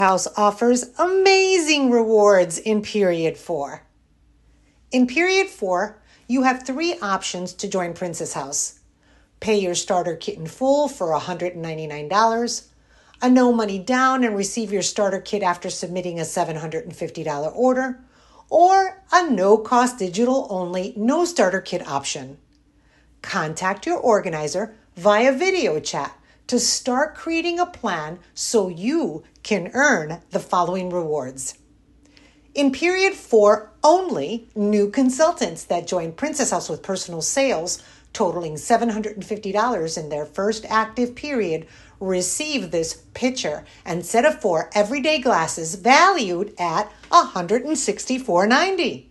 House offers amazing rewards in Period 4. In Period 4, you have 3 options to join Princess House. Pay your starter kit in full for $199, a no money down and receive your starter kit after submitting a $750 order, or a no-cost digital-only no starter kit option. Contact your organizer via video chat to start creating a plan so you can earn the following rewards. In Period 4 only, new consultants that join Princess House with personal sales totaling $750 in their first active period receive this pitcher and set of 4 everyday glasses valued at $164.90.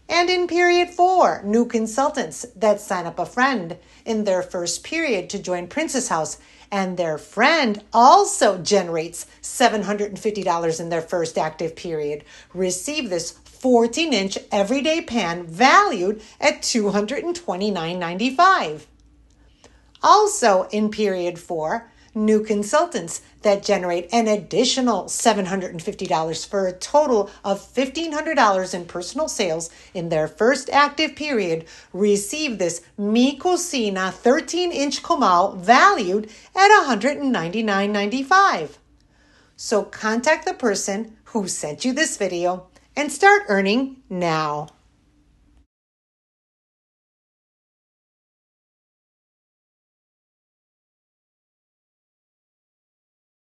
And in Period 4, new consultants that sign up a friend in their first period to join Princess House and their friend also generates $750 in their first active period receive this 14-inch everyday pan valued at $229.95. Also in Period 4, new consultants that generate an additional $750 for a total of $1,500 in personal sales in their first active period receive this Mi Cocina 13-inch comal valued at $199.95. So contact the person who sent you this video and start earning now.